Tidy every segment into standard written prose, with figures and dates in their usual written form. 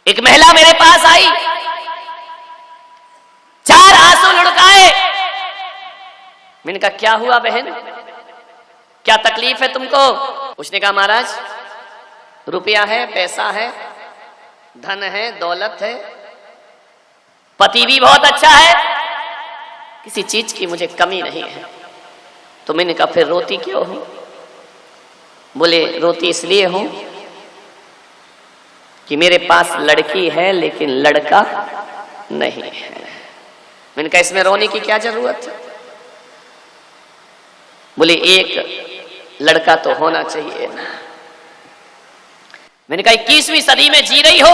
एक महिला मेरे पास आई, 4 आंसू लुढ़काए। मैंने कहा क्या हुआ बहन, क्या तकलीफ है तुमको? उसने कहा महाराज रुपया है, पैसा है, धन है, दौलत है, पति भी बहुत अच्छा है, किसी चीज की मुझे कमी नहीं है। तो मैंने कहा फिर रोती क्यों हो? बोले रोती इसलिए हूं कि मेरे पास लड़की है लेकिन लड़का नहीं है। मैंने कहा इसमें रोने की क्या जरूरत है? बोले एक लड़का तो होना चाहिए ना। मैंने कहा 21वीं सदी में जी रही हो,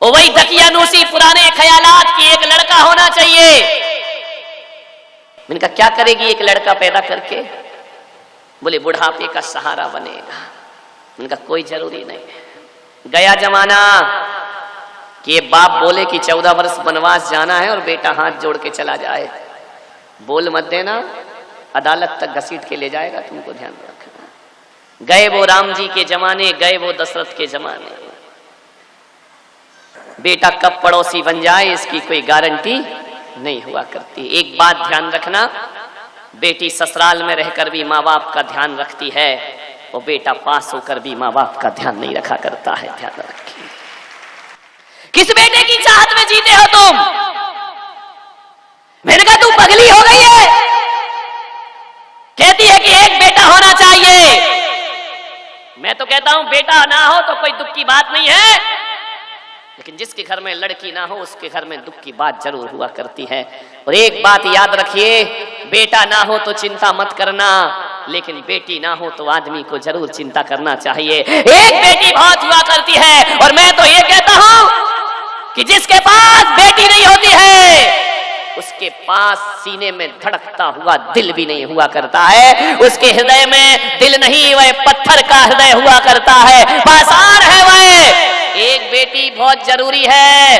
और वही दकियानूसी पुराने ख्यालात की एक लड़का होना चाहिए। मैंने कहा क्या करेगी एक लड़का पैदा करके? बोले बुढ़ापे का सहारा बनेगा। मैंने कहा कोई जरूरी नहीं। गया जमाना कि बाप बोले कि 14 वर्ष वनवास जाना है और बेटा हाथ जोड़ के चला जाए, बोल मत देना, अदालत तक घसीट के ले जाएगा, तुमको ध्यान रखना। गए वो राम जी के जमाने, गए वो दशरथ के जमाने। बेटा कब पड़ोसी बन जाए इसकी कोई गारंटी नहीं हुआ करती। एक बात ध्यान रखना, बेटी ससुराल में रहकर भी माँ बाप का ध्यान रखती है, और बेटा पास होकर भी माँ बाप का ध्यान नहीं रखा करता है। ध्यान रखिए। किस बेटे की चाहत में जीते हो तुम? मैंने कहा तू पगली हो गई है। कहती है कि एक बेटा होना चाहिए। मैं तो कहता हूं बेटा ना हो तो कोई दुख की बात नहीं है, लेकिन जिसके घर में लड़की ना हो उसके घर में दुख की बात जरूर हुआ करती है। और एक बात याद रखिए, बेटा ना हो तो चिंता मत करना, लेकिन बेटी ना हो तो आदमी को जरूर चिंता करना चाहिए। एक बेटी बहुत हुआ करती है, और मैं तो ये कहता हूं कि जिसके पास बेटी नहीं होती है उसके पास सीने में धड़कता हुआ दिल भी नहीं हुआ करता है। उसके हृदय में दिल नहीं, वह पत्थर का हृदय हुआ करता है, पाषाण है वह। एक बेटी बहुत जरूरी है।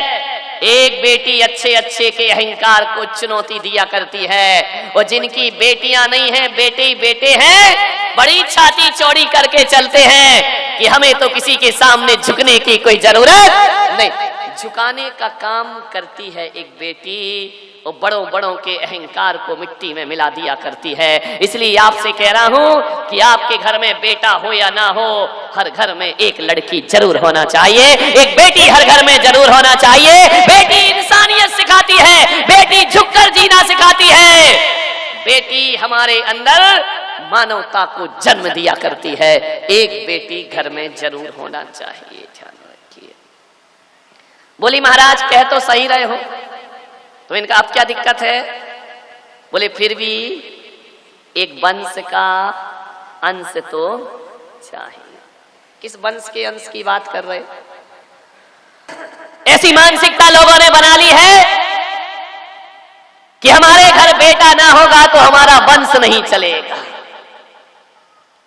एक बेटी अच्छे अच्छे के अहंकार को चुनौती दिया करती है, और जिनकी बेटियां नहीं हैं, बेटे ही बेटे हैं, बड़ी छाती चौड़ी करके चलते हैं कि हमें तो किसी के सामने झुकने की कोई जरूरत नहीं। झुकाने का काम करती है एक बेटी, और बड़ों बड़ों के अहंकार को मिट्टी में मिला दिया करती है। इसलिए आपसे कह रहा हूं कि आपके घर में बेटा हो या ना हो, हर घर में एक लड़की जरूर होना चाहिए, एक बेटी हर घर में जरूर होना चाहिए। बेटी इंसानियत सिखाती है, बेटी झुककर जीना सिखाती है, बेटी हमारे अंदर मानवता को जन्म दिया करती है। एक बेटी घर में जरूर होना चाहिए। ध्यान रखिए। बोली महाराज कह तो सही रहे हो, तो इनका अब क्या दिक्कत है? बोले फिर भी एक वंश का अंश तो चाहिए। किस वंश के अंश की बात कर रहे? ऐसी मानसिकता लोगों ने बना ली है कि हमारे घर बेटा ना होगा तो हमारा वंश नहीं चलेगा।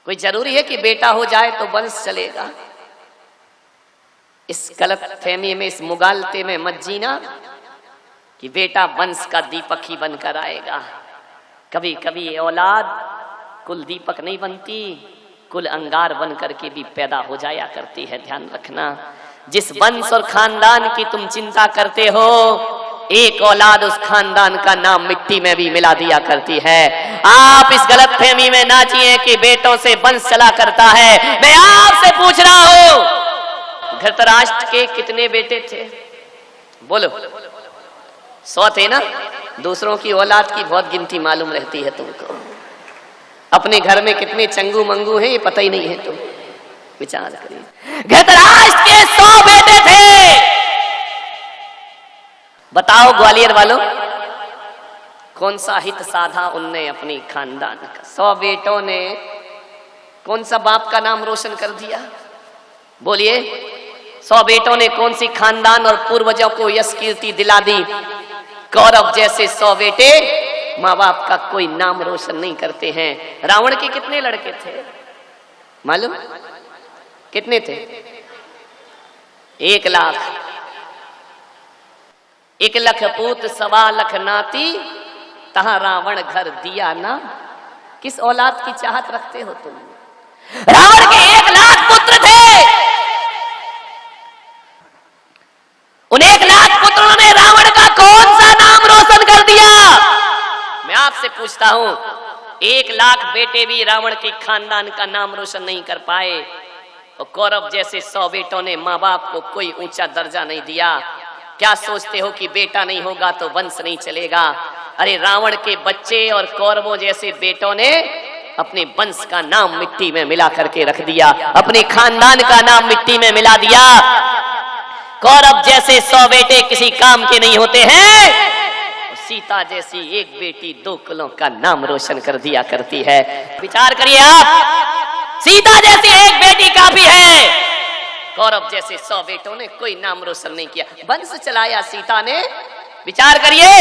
कोई जरूरी है कि बेटा हो जाए तो वंश चलेगा? इस गलत फहमी में, इस मुगालते में मत जीना कि बेटा वंश का दीपक ही बनकर आएगा। कभी कभी औलाद कुल दीपक नहीं बनती, कुल अंगार बन करके भी पैदा हो जाया करती है। ध्यान रखना, जिस वंश और खानदान की तुम चिंता करते हो, एक औलाद उस खानदान का नाम मिट्टी में भी मिला दिया करती है। आप इस गलत फहमी में ना जिए कि बेटों से वंश चला करता है। मैं आपसे पूछ रहा हूं, धृतराष्ट्र के कितने बेटे थे? बोलो। 100 थे ना? दूसरों की औलाद की बहुत गिनती मालूम रहती है तुमको। अपने घर में कितने चंगू मंगू हैं ये पता ही नहीं है। तुम विचार करिए। धृतराष्ट्र के 100 बेटे थे। बताओ ग्वालियर वालों, कौन सा हित साधा उनने अपनी खानदान का? 100 बेटों ने कौन सा बाप का नाम रोशन कर दिया? बोलिए। 100 बेटों ने कौन सी खानदान और पूर्वजों को यश कीर्ति दिला दी? कौरव जैसे 100 बेटे माँ बाप का कोई नाम रोशन नहीं करते हैं। रावण के कितने लड़के थे मालूम? कितने थे? 1 लाख। 1 लाख पूत 1.25 लाख नाती, तहां रावण घर दिया ना। किस औलाद की चाहत रखते हो तुम? रावण के 1 लाख पुत्र थे, आपसे पूछता हूं, 1 लाख बेटे भी रावण के खानदान का नाम रोशन नहीं कर पाए, और कौरव जैसे 100 बेटों ने माँ बाप को कोई ऊंचा दर्जा नहीं दिया। क्या सोचते हो कि बेटा नहीं होगा तो वंश नहीं चलेगा? अरे रावण के बच्चे और कौरवों जैसे बेटों ने अपने वंश का नाम मिट्टी में मिला करके रख दिया, अपने खानदान का नाम मिट्टी में मिला दिया। कौरव जैसे 100 बेटे किसी काम के नहीं होते हैं, सीता जैसी एक बेटी 2 कुलों का नाम रोशन कर दिया करती है। विचार करिए आप, सीता जैसी एक बेटी काफी है, कौरव जैसे 100 बेटों ने कोई नाम रोशन नहीं किया, वंश चलाया सीता ने। विचार करिए,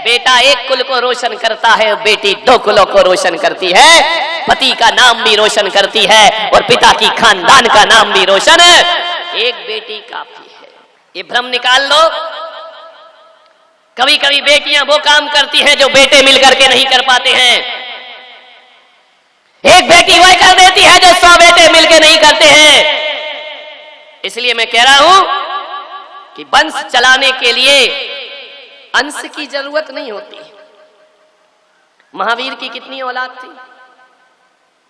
बेटा 1 कुल को रोशन करता है, बेटी 2 कुलों को रोशन करती है, पति का नाम भी रोशन करती है और पिता की खानदान का नाम भी रोशन। एक बेटी काफी है, ये भ्रम निकाल लो। कभी कभी बेटियां वो काम करती हैं जो बेटे मिलकर के नहीं कर पाते हैं। एक बेटी वह कर देती है जो 100 बेटे मिलकर नहीं करते हैं। इसलिए मैं कह रहा हूं कि वंश चलाने के लिए अंश की जरूरत नहीं होती। महावीर की कितनी औलाद थी?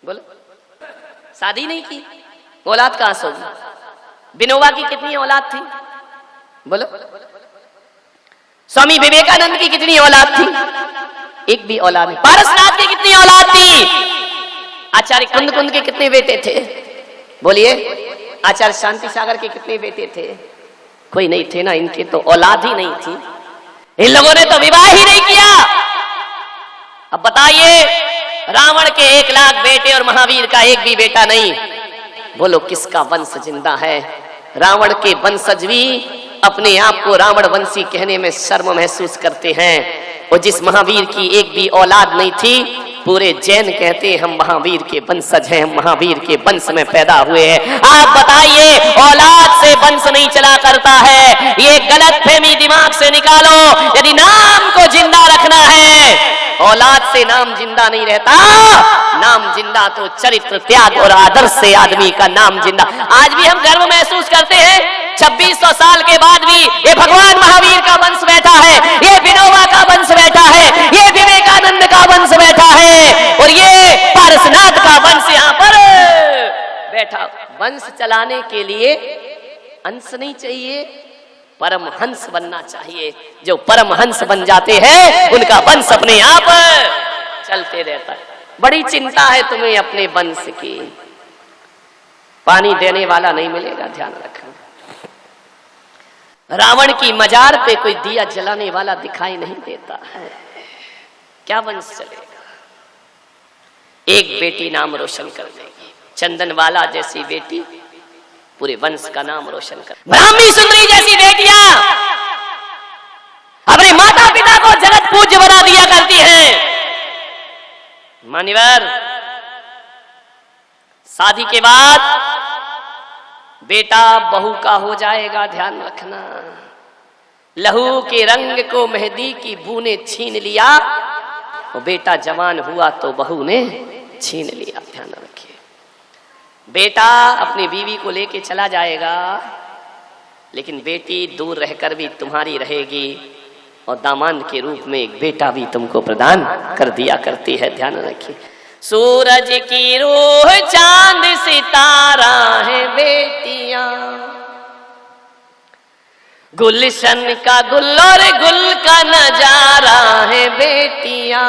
बोलो। शादी नहीं की, औलाद कहां से होगी? विनोबा की कितनी औलाद थी? बोलो। स्वामी विवेकानंद की कितनी औलाद थी? एक भी औलाद नहीं। पारसनाथ की कितनी औलाद थी? आचार्य कुंद के कितने बेटे थे? बोलिए। आचार्य शांति सागर के कितने बेटे थे? कोई नहीं थे ना, इनके तो औलाद ही नहीं थी। इन लोगों ने तो विवाह ही नहीं किया। अब बताइए, रावण के 1 लाख बेटे और महावीर का एक भी बेटा नहीं, बोलो किसका वंश जिंदा है? रावण के वंशज भी अपने आप को रावण वंशी कहने में शर्म महसूस करते हैं, और जिस महावीर की एक भी औलाद नहीं थी, पूरे जैन कहते हैं हम महावीर के वंशज हैं, हम महावीर के वंश में पैदा हुए हैं। आप बताइए, औलाद से वंश नहीं चला करता है, ये गलतफहमी दिमाग से निकालो। यदि नाम को जिंदा रखना है, औलाद से नाम जिंदा नहीं रहता। नाम जिंदा तो चरित्र, त्याग और आदर्श से आदमी का नाम जिंदा। आज भी हम गर्व महसूस करते हैं, 2600 साल के बाद भी ये भगवान महावीर का वंश बैठा है, ये विनोबा का वंश बैठा है, ये विवेकानंद का वंश बैठा है, और ये पारसनाथ का वंश यहाँ पर बैठा। वंश चलाने के लिए अंश नहीं चाहिए, परमहंस बनना चाहिए। जो परमहंस बन जाते हैं उनका वंश अपने आप चलते रहता है। बड़ी चिंता है तुम्हें अपने वंश की, पानी देने वाला नहीं मिलेगा, ध्यान रखना। रावण की मजार पे कोई दिया जलाने वाला दिखाई नहीं देता है, क्या वंश चलेगा? एक बेटी नाम रोशन कर देगी, चंदनवाला जैसी बेटी पूरे वंश का नाम रोशन कर। ब्राह्मी सुंदरी जैसी बेटियां अपने माता पिता को जगत पूज्य बना दिया करती हैं। मान्यवर, शादी के बाद बेटा बहू का हो जाएगा, ध्यान रखना। लहू के रंग को मेहंदी की बू ने छीन लिया, और बेटा जवान हुआ तो बहू ने छीन लिया, ध्यान रखिए। बेटा अपनी बीवी को लेके चला जाएगा, लेकिन बेटी दूर रहकर भी तुम्हारी रहेगी, और दामाद के रूप में एक बेटा भी तुमको प्रदान कर दिया करती है, ध्यान रखिए। सूरज की रूह चांद सितारा है बेटियां, गुलशन का गुल और गुल का नजारा है बेटियां।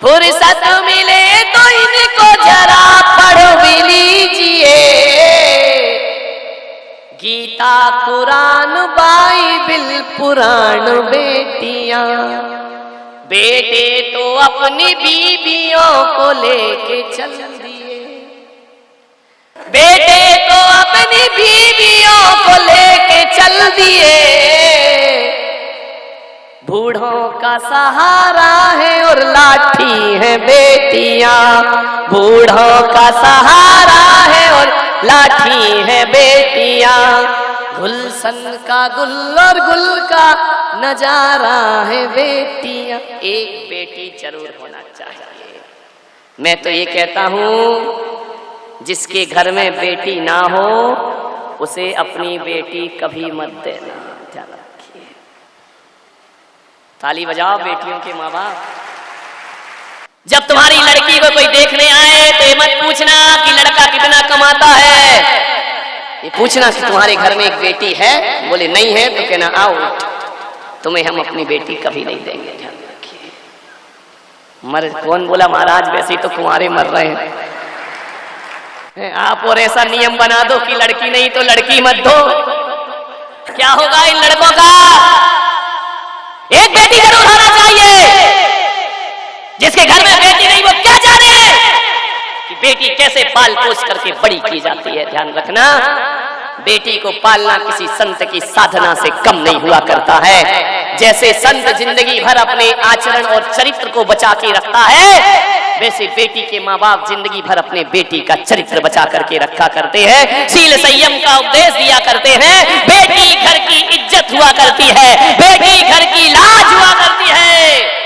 फुर्सत मिले तो इनको जरा पढ़ भी लीजिए, गीता कुरान बाइबिल पुराण बेटियां। बेटे तो अपनी बीवियों को लेके चल दिए, बेटे तो अपनी बीवियों को लेके चल दिए। बूढ़ों का सहारा है और लाठी है बेटियां, बूढ़ों का सहारा है और लाठी है बेटियां। गुलशन का गुल और गुल का नजारा है बेटियां। एक बेटी जरूर होना चाहिए। मैं तो ये कहता हूं, जिसके घर में बेटी ना हो उसे अपनी बेटी कभी मत देना, ध्यान रखिए। ताली बजाओ बेटियों के माँ बाप। जब तुम्हारी लड़की को कोई देखने आए तो ये मत पूछना कि लड़का कितना कमाता है, ये पूछना कि तुम्हारे घर में एक बेटी है। बोले नहीं है तो कहना आओ, तुम्हें हम अपनी बेटी कभी नहीं देंगे, ध्यान रखिए। मर कौन बोला महाराज वैसे ही तो कुंवारे मर रहे हैं आप, और ऐसा नियम बना दो कि लड़की नहीं तो लड़की मत दो। क्या होगा इन लड़कों का? एक बेटी जरूर होना चाहिए। जिसके घर में बेटी नहीं वो क्या जाने कि बेटी कैसे पाल पोस करके बड़ी की जाती है। ध्यान रखना, बेटी को पालना किसी संत की साधना से कम नहीं हुआ करता है। जैसे संत जिंदगी भर अपने आचरण और चरित्र को बचा के रखता है, वैसे बेटी के माँ बाप जिंदगी भर अपने बेटी का चरित्र बचा करके रखा करते हैं। शील संयम का उपदेश दिया करते हैं। बेटी घर की इज्जत हुआ करती है, बेटी घर की लाज हुआ करती है।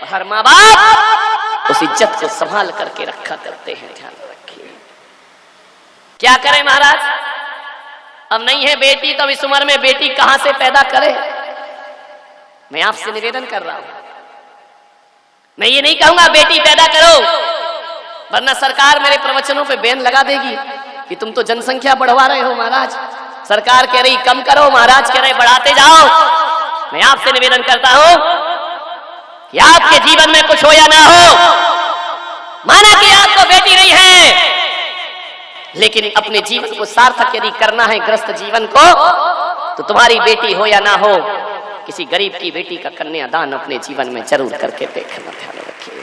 हर माँ बाप उस इज्जत को संभाल करके रखा करते हैं। ध्यान रखिए। क्या करें महाराज, अब नहीं है बेटी तो अब इस उम्र में बेटी कहां से पैदा करे। मैं आपसे निवेदन कर रहा हूं, मैं ये नहीं कहूंगा बेटी पैदा करो, वरना सरकार मेरे प्रवचनों पे बैन लगा देगी कि तुम तो जनसंख्या बढ़वा रहे हो। महाराज सरकार कह रही कम करो, महाराज कह रहे बढ़ाते जाओ। मैं आपसे निवेदन करता हूं कि आपके जीवन में कुछ हो या ना हो, माना कि आपको बेटी नहीं है, लेकिन अपने जीवन को सार्थक यदि करना है, गृहस्थ जीवन को, तो तुम्हारी बेटी हो या ना हो, किसी गरीब की बेटी का कन्यादान अपने जीवन में जरूर करके देखना। ध्यान रखिए।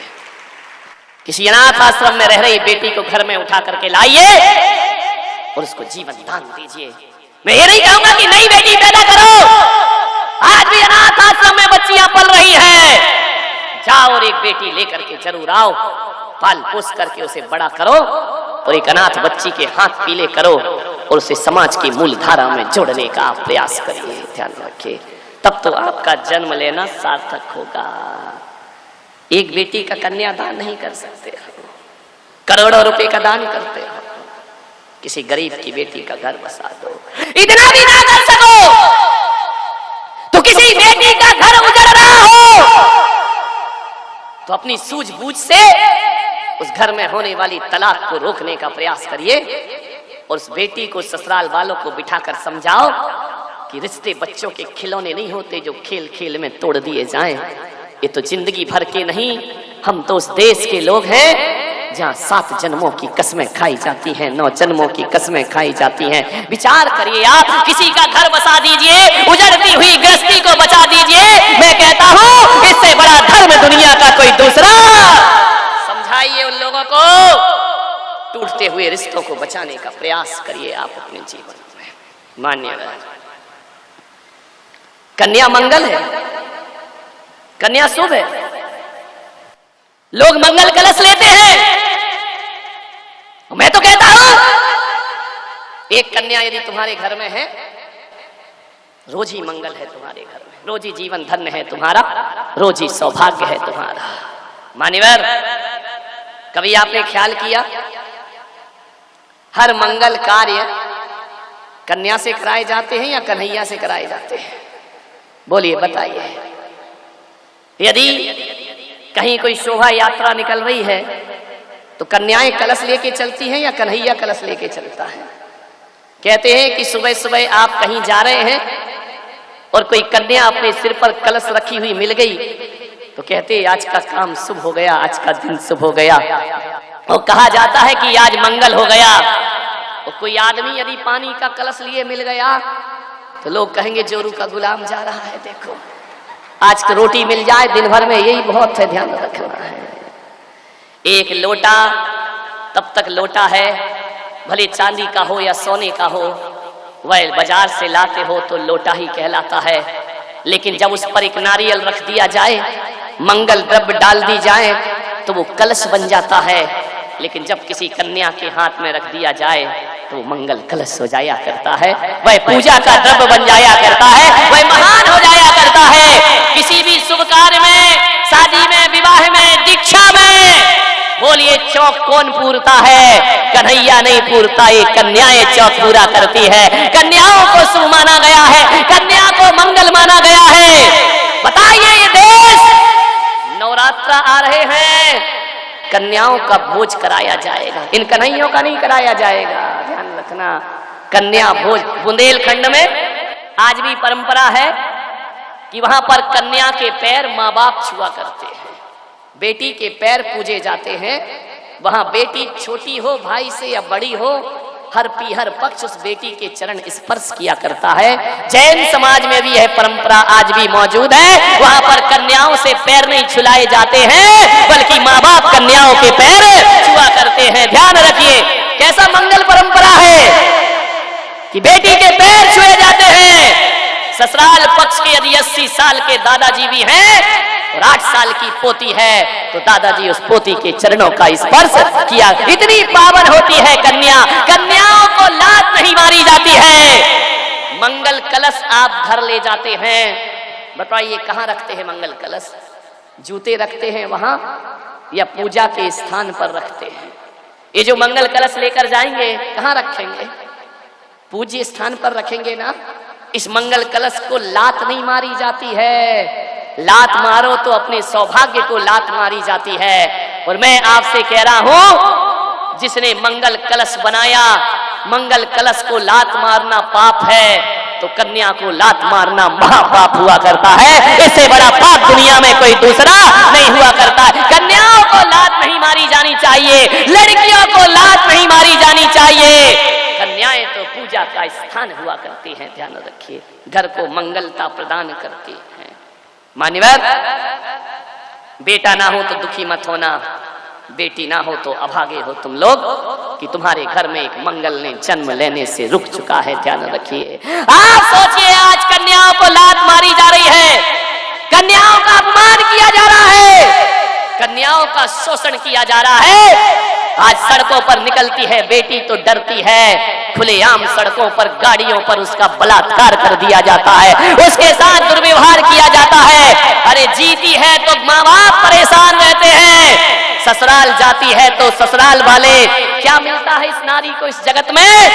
किसी अनाथ आश्रम में रह रही बेटी को घर में उठा करके लाइए और उसको जीवन दान दीजिए। मैं ये नहीं कहूंगा कि नई बेटी पैदा करो, आज भी अनाथ आश्रम में बच्चियां पल रही है, जाओ और एक बेटी लेकर के जरूर आओ, पाल पोस करके उसे बड़ा करो और एक अनाथ बच्ची के हाथ पीले करो और उसे समाज की मूल धारा में जोड़ने का आप प्रयास करिए। ध्यान रखिए, तब तो आपका जन्म लेना सार्थक होगा। एक बेटी का कन्यादान नहीं कर सकते हो, करोड़ों रुपए का दान करते हो, किसी गरीब की बेटी का घर बसा दो। इतना भी ना कर सको तो किसी बेटी का घर उजड़ रहा हो तो अपनी सूझबूझ से उस घर में होने वाली तलाक को रोकने का प्रयास करिए और उस बेटी को ससुराल वालों को बिठाकर समझाओ कि रिश्ते बच्चों के खिलौने नहीं होते जो खेल खेल में तोड़ दिए जाएं। ये तो जिंदगी भर के नहीं, हम तो उस देश के लोग हैं जहाँ 7 जन्मों की कसमें खाई जाती हैं, 9 जन्मों की कसमें खाई जाती हैं। विचार करिए, आप किसी का घर बसा दीजिए, उजड़ती हुई गृहस्थी को बचा दीजिए। मैं कहता हूँ इससे बड़ा धर्म दुनिया का कोई दूसरा। समझाइए उन लोगों को, टूटते हुए रिश्तों को बचाने का प्रयास करिए आप अपने जीवन में। मान्य कन्या मंगल है, कन्या शुभ है। लोग मंगल कलश लेते हैं, मैं तो कहता हूं एक कन्या यदि तुम्हारे घर में है, रोज ही मंगल है तुम्हारे घर में, रोज ही जीवन धन्य है तुम्हारा, रोज ही सौभाग्य है तुम्हारा। मान्यवर, कभी आपने ख्याल किया हर मंगल कार्य कन्या से कराए जाते हैं या कन्हैया से कराए जाते हैं? बोलिए, बताइए। यदि कहीं कोई शोभा यात्रा निकल रही है तो कन्याएं कलश लेके चलती हैं या कन्हैया कलश लेके चलता है? कहते हैं कि सुबह सुबह आप कहीं जा रहे हैं और कोई कन्या अपने सिर पर कलश रखी हुई मिल गई तो कहते हैं आज का काम शुभ हो गया, आज का दिन शुभ हो गया। और कहा जाता है कि आज मंगल हो गया। और कोई आदमी यदि पानी का कलश लिए मिल गया तो लोग कहेंगे जोरू का गुलाम जा रहा है, देखो आज तो रोटी मिल जाए दिन भर में यही बहुत है। ध्यान रखना है, एक लोटा तब तक लोटा है, भले चांदी का हो या सोने का हो, वह बाजार से लाते हो तो लोटा ही कहलाता है। लेकिन जब उस पर एक नारियल रख दिया जाए, मंगल द्रव्य डाल दी जाए तो वो कलश बन जाता है। लेकिन जब किसी कन्या के हाथ में रख दिया जाए तो मंगल कलश हो जाया करता है, वह पूजा का द्रव्य बन जाया करता है, वह महान हो जाया करता है। किसी भी शुभ कार्य में, शादी में, विवाह में, दीक्षा में, बोलिए चौक कौन पूरता है? कन्हैया नहीं पूरता, ये कन्याएं चौक पूरा करती है। कन्याओं को शुभ माना गया है, कन्या को मंगल माना गया है। बताइए ये देश आ रहे हैं, कन्याओं का भोज कराया जाएगा, इन कन्हैयों का नहीं कराया जाएगा, ध्यान रखना। कन्या भोज बुंदेलखंड में आज भी परंपरा है कि वहां पर कन्या के पैर माँ बाप छुआ करते हैं, बेटी के पैर पूजे जाते हैं। वहां बेटी छोटी हो भाई से या बड़ी हो, हर पीहर पक्ष उस बेटी के चरण स्पर्श किया करता है। जैन समाज में भी यह परंपरा आज भी मौजूद है। वहां पर कन्याओं से पैर नहीं छुलाए जाते हैं, बल्कि माँ बाप कन्याओं के पैर छुआ करते हैं। ध्यान रखिए, कैसा मंगल परंपरा है कि बेटी के पैर छुए जाते हैं। ससुराल पक्ष के यदि 80 साल के दादाजी भी हैं और 8 साल की पोती है, तो दादाजी उस पोती के चरणों का स्पर्श किया। इतनी पावन होती है कन्या। कन्याओं को लात नहीं मारी जाती है। मंगल कलश आप घर ले जाते हैं, बताइए कहाँ रखते हैं मंगल कलश? जूते रखते हैं वहां या पूजा के स्थान पर रखते हैं? ये जो मंगल कलश लेकर जाएंगे कहाँ रखेंगे? पूज्य स्थान पर रखेंगे ना। इस मंगल कलश को लात नहीं मारी जाती है। लात मारो तो अपने सौभाग्य को लात मारी जाती है। और मैं आपसे कह रहा हूं, जिसने मंगल कलश बनाया, मंगल कलश को लात मारना पाप है, तो कन्या को लात मारना महापाप हुआ करता है। इससे बड़ा पाप दुनिया में कोई दूसरा नहीं हुआ करता है। कन्याओं को लात नहीं मारी जानी चाहिए, लड़कियों को लात नहीं मारी जानी चाहिए। कन्याएं तो पूजा का स्थान हुआ करती हैं, ध्यान रखिए, घर को मंगलता प्रदान करती हैं। मान्यवर, बेटा ना हो तो दुखी मत होना, बेटी ना हो तो अभागे हो तुम लोग कि तुम्हारे घर में एक मंगल ने जन्म लेने से रुक चुका है। ध्यान रखिए। आप सोचिए, आज कन्याओं को लात मारी जा रही है, कन्याओं का अपमान किया जा रहा है, कन्याओं का शोषण किया जा रहा है। आज सड़कों पर निकलती है बेटी तो डरती है, खुलेआम सड़कों पर गाड़ियों पर उसका बलात्कार कर दिया जाता है, उसके साथ दुर्व्यवहार किया जाता है। अरे जीती है तो माँ बाप परेशान रहते हैं, ससुराल जाती है तो ससुराल वाले, क्या मिलता है इस नारी को इस जगत में?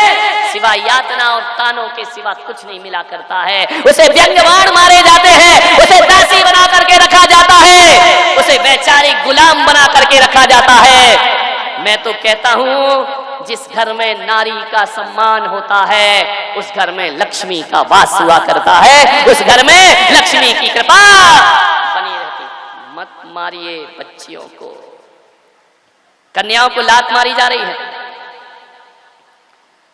सिवा यातना और तानों के सिवा कुछ नहीं मिला करता है। उसे व्यंग्यवाण मारे जाते हैं, उसे दासी बना करके रखा जाता है, उसे वैचारिक गुलाम बना करके रखा जाता है। मैं तो कहता हूं, जिस घर में नारी का सम्मान होता है, उस घर में लक्ष्मी का वास हुआ करता है, उस घर में लक्ष्मी की कृपा बनी रहती। मत मारिए बच्चियों को। कन्याओं को लात मारी जा रही है।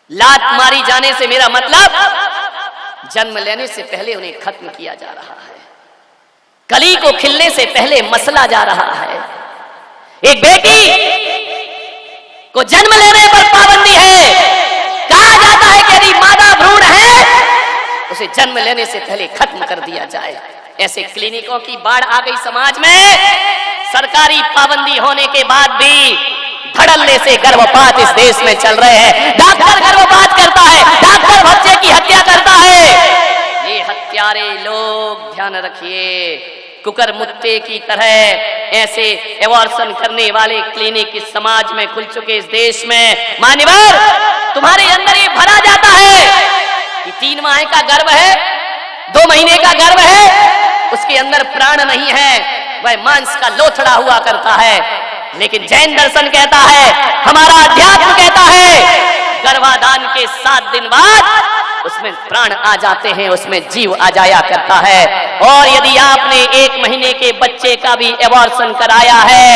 लात मारी जाने से मेरा मतलब जन्म लेने से पहले उन्हें खत्म किया जा रहा है, कली को खिलने से पहले मसला जा रहा है। एक बेटी को जन्म लेने पर पाबंदी है। कहा जाता है कि यदि मादा भ्रूण है, उसे जन्म लेने से पहले खत्म कर दिया जाए। ऐसे क्लिनिकों की बाढ़ आ गई समाज में। सरकारी पाबंदी होने के बाद भी धड़ल्ले से गर्भपात इस देश में चल रहे हैं। डॉक्टर गर्भपात करता है, डॉक्टर बच्चे की हत्या करता है। ये हत्यारे लोग, ध्यान रखिए, कुकर मुत्ते की तरह ऐसे एबॉर्शन करने वाले क्लिनिक इस समाज में खुल चुके इस देश में। मान्यवर, तुम्हारे अंदर ये भरा जाता है कि 3 माह का गर्भ है, 2 महीने का गर्भ है, उसके अंदर प्राण नहीं है, वह मांस का लोथड़ा हुआ करता है। लेकिन जैन दर्शन कहता है, हमारा अध्यात्म कहता है, गर्भाधान के 7 दिन बाद उसमें प्राण आ जाते हैं, उसमें जीव आ जाया करता है। और यदि आपने 1 महीने के बच्चे का भी एबॉर्शन कराया है,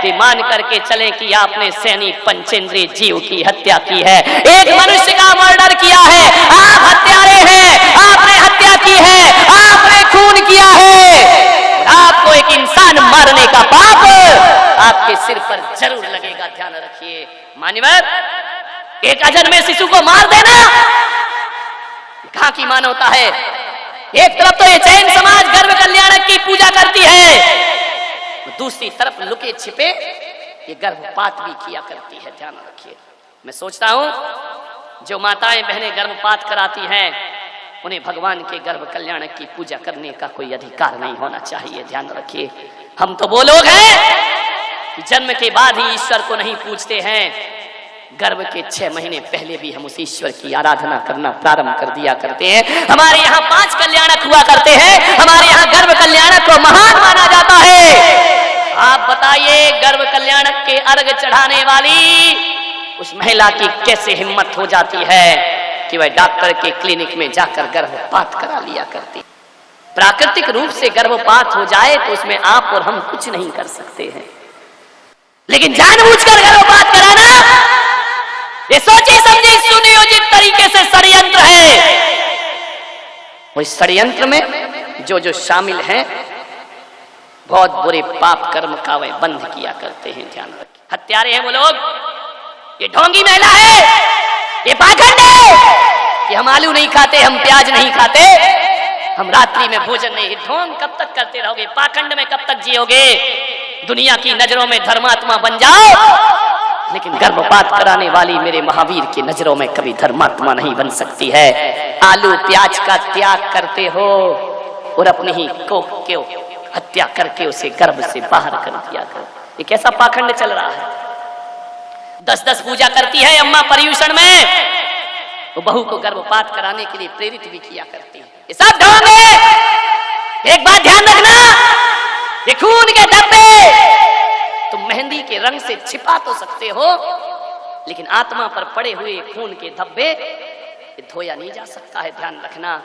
तो मान करके चले कि आपने सैनी पंचेंद्रिय जीव की हत्या की है, एक मनुष्य का मर्डर किया है। आप हत्यारे हैं, आपने हत्या की है, आपने खून किया है। आपको एक इंसान मारने का पाप आपके सिर पर जरूर लगेगा, ध्यान रखिए। मान्यवर, एक अजन्मे शिशु को मार देना कहां की मानवता है? एक तरफ तो ये जैन समाज गर्भ कल्याणक की पूजा करती है, दूसरी तरफ लुके छिपे ये गर्भपात भी किया करती है। ध्यान रखिए। मैं सोचता हूं जो माताएं बहनें गर्भपात कराती हैं, उन्हें भगवान के गर्भ कल्याणक की पूजा करने का कोई अधिकार नहीं होना चाहिए। ध्यान रखिए। हम तो वो लोग हैं कि जन्म के बाद ही ईश्वर को नहीं पूजते हैं, गर्भ के 6 महीने पहले भी हम उस ईश्वर की आराधना करना प्रारंभ कर दिया करते हैं। हमारे यहाँ 5 कल्याणक हुआ करते हैं, हमारे यहाँ गर्भ कल्याणक को महान माना जाता है। आप बताइए, गर्भ कल्याणक के अर्घ चढ़ाने वाली उस महिला की कैसे हिम्मत हो जाती है कि वह डॉक्टर के क्लिनिक में जाकर गर्भपात करा लिया करती। प्राकृतिक रूप से गर्भपात हो जाए तो उसमें आप और हम कुछ नहीं कर सकते हैं, लेकिन जानबूझकर गर्भपात कराना ये सोची समझी सुनियोजित तरीके से षड्यंत्र है। वो षड्यंत्र में जो शामिल हैं बहुत बुरे पाप कर्म का वे बंद किया करते हैं। ध्यान रखिए, हत्यारे हैं वो लोग, ये ढोंगी महिला है, ये पाखंड है कि हम आलू नहीं खाते, हम प्याज नहीं खाते, हम रात्रि में भोजन नहीं। ढोंग कब तक करते रहोगे? पाखंड में कब तक जियोगे? दुनिया की नजरों में धर्मात्मा बन जाओ, लेकिन गर्भपात कराने वाली मेरे महावीर की नजरों में कभी धर्मात्मा नहीं बन सकती है। आलू प्याज का त्याग करते हो और अपने ही कोख के हत्या करके उसे गर्भ से बाहर कर दिया कर। ये कैसा पाखंड चल रहा है? 10-10 पूजा करती है अम्मा पर्यूषण में, वो बहू को गर्भपात कराने के लिए प्रेरित भी किया करती है। ये सब ढोंग है। एक बात ध्यान रखना, ये खून के धब्बे तुम मेहंदी के रंग से छिपा तो सकते हो, लेकिन आत्मा पर पड़े हुए खून के धब्बे ये धोया नहीं जा सकता है। ध्यान रखना,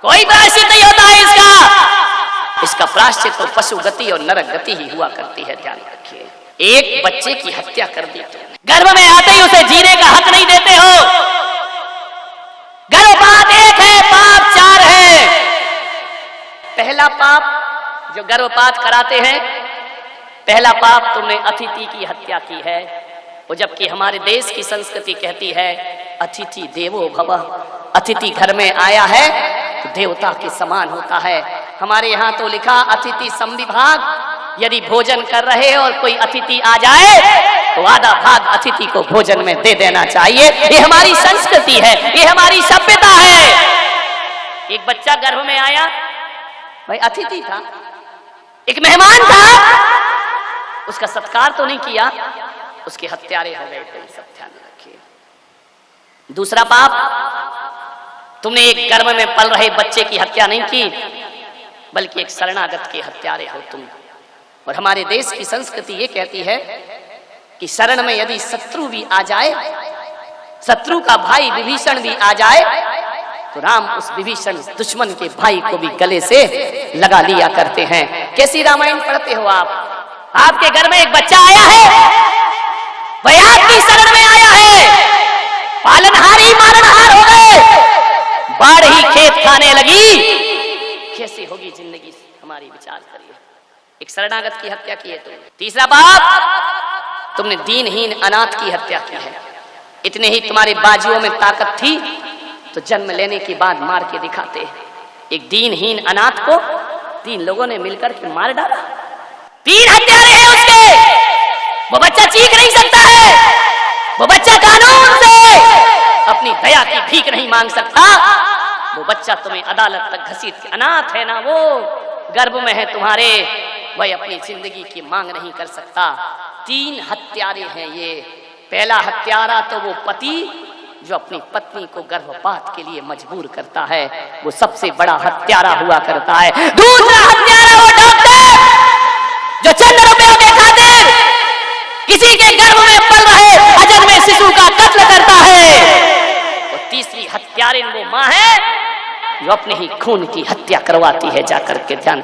कोई प्रायश्चित नहीं होता है इसका प्रायश्चित तो पशु गति और नरक गति ही हुआ करती है। ध्यान रखिए, एक बच्चे की हत्या कर दी तुमने, गर्भ में आते ही उसे जीने का हक नहीं देते हो। गर्भपात एक है, पाप 4 है। पहला पाप जो गर्भपात कराते हैं, पहला पाप तुमने अतिथि की हत्या की है। वो जबकि हमारे देश की संस्कृति कहती है अतिथि देवो भव, अतिथि घर में आया है तो देवता के समान होता है। हमारे यहाँ तो लिखा अतिथि संविभाग, यदि भोजन कर रहे और कोई अतिथि आ जाए तो आधा भाग अतिथि को भोजन में दे देना चाहिए। ये हमारी संस्कृति है, ये हमारी सभ्यता है। एक बच्चा गर्भ में आया, भाई अतिथि था, एक मेहमान था, उसका सत्कार तो नहीं किया, उसके हत्यारे हो गए थे। सब ध्यान रखिए। दूसरा पाप, तुमने एक गर्भ में पल रहे बच्चे की हत्या नहीं की, बल्कि एक शरणागत के हत्यारे हो तुम। और हमारे देश की संस्कृति ये कहती है कि शरण में यदि शत्रु भी आ जाए, शत्रु का भाई विभीषण भी आ जाए, तो राम उस विभीषण दुश्मन के भाई को भी गले से लगा लिया करते हैं। कैसी रामायण पढ़ते हो आप? आपके घर में एक बच्चा आया है, वह आपकी शरण में आया है, पालनहारी मारनहार हो गए, बाढ़ ही खेत खाने लगी, कैसी होगी जिंदगी हमारी? विचार करिए। एक शरणागत की हत्या की है तुमने। तीसरा बाप, तुमने दीनहीन अनाथ की हत्या की है। इतने ही तुम्हारे बाजुओं में ताकत थी तो जन्म लेने के बाद मार के दिखाते। एक दीनहीन अनाथ को 3 लोगों ने मिलकर के मार डाला। 3 हत्यारे हैं उसके। वो बच्चा चीख नहीं सकता है, वो बच्चा कानून से अपनी दया की भीख नहीं मांग सकता। वो बच्चा तुम्हें अदालत तक घसीट के, अनाथ है ना वो, गर्भ में है तुम्हारे, वह अपनी जिंदगी की मांग नहीं कर सकता। 3 हत्यारे हैं ये। पहला हत्यारा तो वो पति जो अपनी पत्नी को गर्भपात के लिए मजबूर करता है, वो सबसे बड़ा हत्यारा हुआ करता है। दूसरा हत्यारा वो डॉक्टर जो चंद रुपयों के खातिर किसी के गर्भ में पल रहे अजन्मे शिशु का कत्ल करता है। और तीसरी हत्यारिन वो मां है जो अपने ही खून की हत्या करवाती है जाकर के। ध्यान